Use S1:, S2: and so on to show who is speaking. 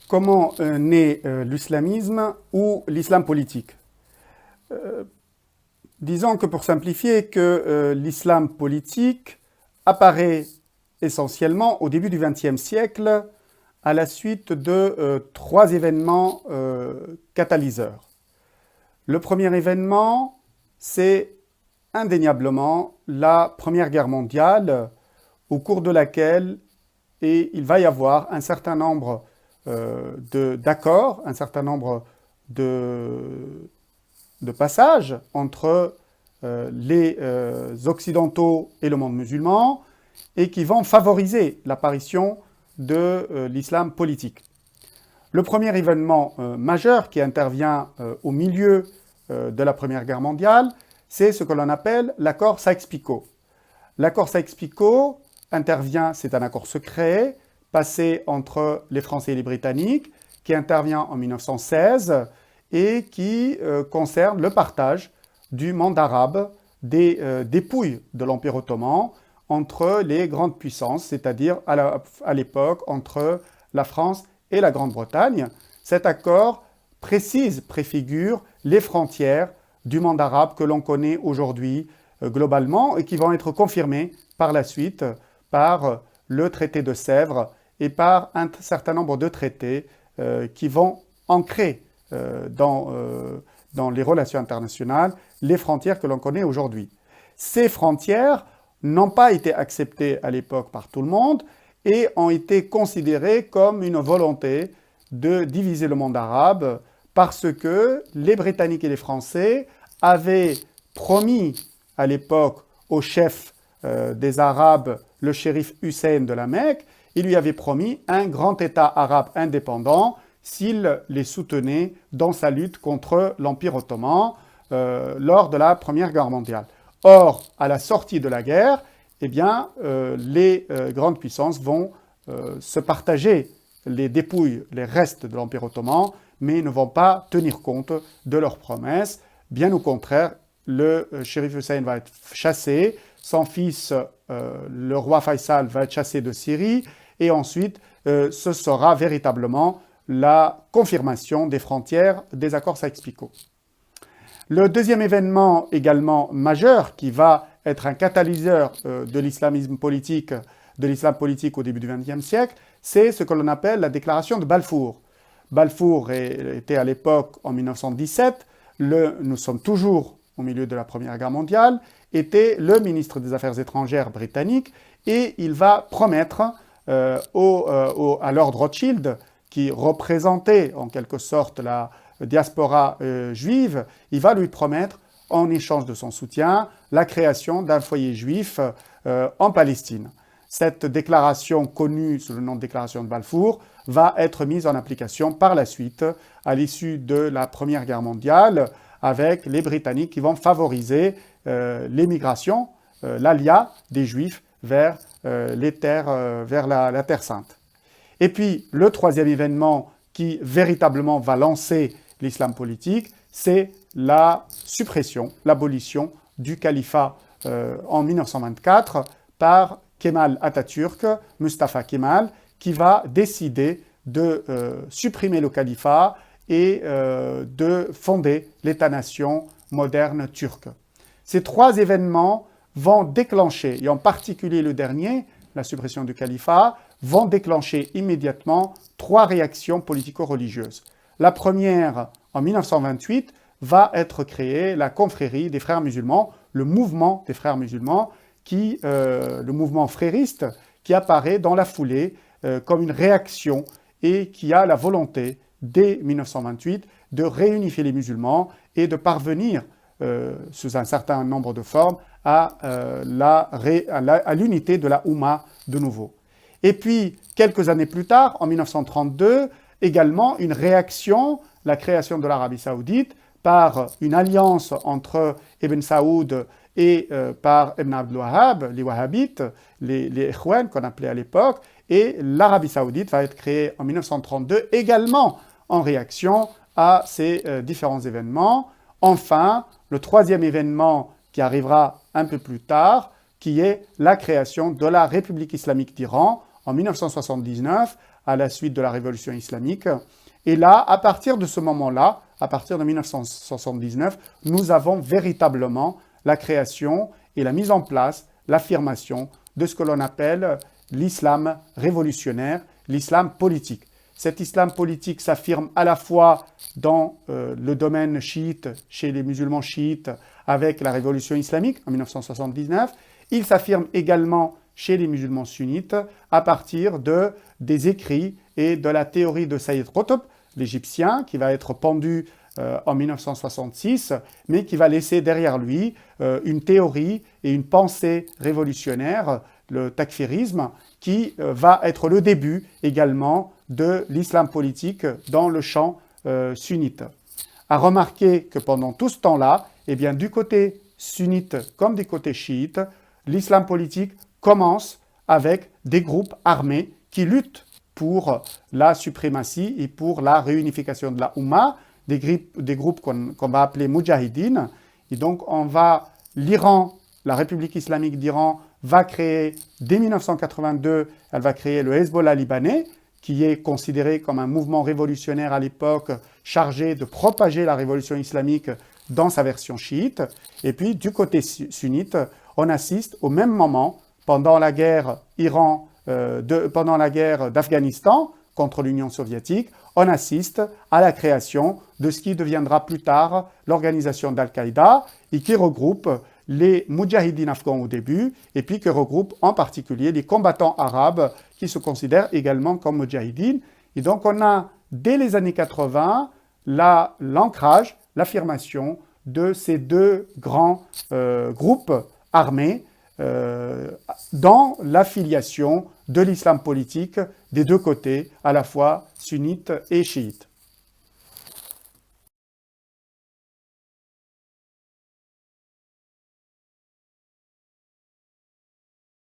S1: Comment naît l'islamisme ou l'islam politique? Disons que pour simplifier, que l'islam politique apparaît essentiellement au début du XXe siècle à la suite de trois événements catalyseurs. Le premier événement, c'est indéniablement la Première Guerre mondiale, au cours de laquelle il va y avoir un certain nombre d'accords, un certain nombre de passages entre les Occidentaux et le monde musulman, et qui vont favoriser l'apparition de l'islam politique. Le premier événement majeur qui intervient au milieu de la Première Guerre mondiale, c'est ce que l'on appelle l'accord Sykes-Picot. L'accord Sykes-Picot intervient, c'est un accord secret, passé entre les Français et les Britanniques, qui intervient en 1916 et qui concerne le partage du monde arabe, des dépouilles de l'Empire ottoman entre les grandes puissances, c'est-à-dire à l'époque entre la France et la Grande-Bretagne. Cet accord préfigure les frontières du monde arabe que l'on connaît aujourd'hui globalement et qui vont être confirmées par la suite par le traité de Sèvres et par un certain nombre de traités qui vont ancrer dans les relations internationales les frontières que l'on connaît aujourd'hui. Ces frontières n'ont pas été acceptées à l'époque par tout le monde et ont été considérées comme une volonté de diviser le monde arabe parce que les Britanniques et les Français avaient promis à l'époque au chef des Arabes, le shérif Hussein de la Mecque, il lui avait promis un grand État arabe indépendant s'il les soutenait dans sa lutte contre l'Empire ottoman lors de la Première Guerre mondiale. Or, à la sortie de la guerre, eh bien, les grandes puissances vont se partager les dépouilles, les restes de l'Empire ottoman, mais ne vont pas tenir compte de leurs promesses. Bien au contraire, le shérif Hussein va être chassé, son fils, le roi Faisal, va être chassé de Syrie, et ensuite, ce sera véritablement la confirmation des frontières des accords Sykes-Picot. Le deuxième événement également majeur qui va être un catalyseur de l'islam politique au début du XXe siècle, c'est ce que l'on appelle la déclaration de Balfour. Balfour était à l'époque, en 1917, nous sommes toujours au milieu de la Première Guerre mondiale, était le ministre des Affaires étrangères britannique, et il va promettre à Lord Rothschild, qui représentait en quelque sorte la diaspora juive, il va lui promettre, en échange de son soutien, la création d'un foyer juif en Palestine. Cette déclaration, connue sous le nom de déclaration de Balfour, va être mise en application par la suite, à l'issue de la Première Guerre mondiale, avec les Britanniques qui vont favoriser l'émigration, l'alia des Juifs vers les terres, vers la Terre Sainte. Et puis, le troisième événement qui véritablement va lancer l'islam politique, c'est la suppression, l'abolition du califat en 1924 par Kemal Atatürk, Mustafa Kemal, qui va décider de supprimer le califat et de fonder l'État-nation moderne turc. Ces trois événements vont déclencher, et en particulier le dernier, la suppression du califat, vont déclencher immédiatement trois réactions politico-religieuses. La première, en 1928, va être créée la confrérie des frères musulmans, le mouvement des frères musulmans, le mouvement frériste, qui apparaît dans la foulée comme une réaction et qui a la volonté, dès 1928, de réunifier les musulmans et de parvenir, sous un certain nombre de formes, à l'unité de la Oumma de nouveau. Et puis, quelques années plus tard, en 1932, également une réaction, la création de l'Arabie saoudite, par une alliance entre Ibn Saoud et par Ibn Abd al-Wahhab, les Wahhabites, les Ikhwan qu'on appelait à l'époque, et l'Arabie saoudite va être créée en 1932, également en réaction à ces différents événements. Enfin, le troisième événement qui arrivera un peu plus tard, qui est la création de la République islamique d'Iran en 1979, à la suite de la révolution islamique. Et là, à partir de ce moment-là, à partir de 1979, nous avons véritablement la création et la mise en place, l'affirmation de ce que l'on appelle l'islam révolutionnaire, l'islam politique. Cet islam politique s'affirme à la fois dans le domaine chiite, chez les musulmans chiites, avec la révolution islamique en 1979. Il s'affirme également chez les musulmans sunnites à partir des écrits et de la théorie de Sayyid Qutb, l'Égyptien, qui va être pendu en 1966, mais qui va laisser derrière lui une théorie et une pensée révolutionnaire, le takfirisme, qui va être le début également de l'islam politique dans le champ sunnite. À remarquer que pendant tout ce temps-là, eh bien, du côté sunnite comme du côté chiite, l'islam politique commence avec des groupes armés qui luttent pour la suprématie et pour la réunification de la Oumma, des groupes qu'on va appeler Moudjahidines. Et donc, l'Iran, la République islamique d'Iran, va créer, dès 1982, elle va créer le Hezbollah libanais, qui est considéré comme un mouvement révolutionnaire à l'époque, chargé de propager la révolution islamique dans sa version chiite. Et puis, du côté sunnite, on assiste au même moment, pendant la guerre d'Afghanistan contre l'Union soviétique, on assiste à la création de ce qui deviendra plus tard l'organisation d'Al-Qaïda et qui regroupe les Moudjahidines afghans au début et puis qui regroupe en particulier les combattants arabes qui se considèrent également comme Moudjahidines. Et donc on a, dès les années 80, l'ancrage, l'affirmation de ces deux grands groupes armés dans l'affiliation de l'islam politique des deux côtés, à la fois sunnite et chiite.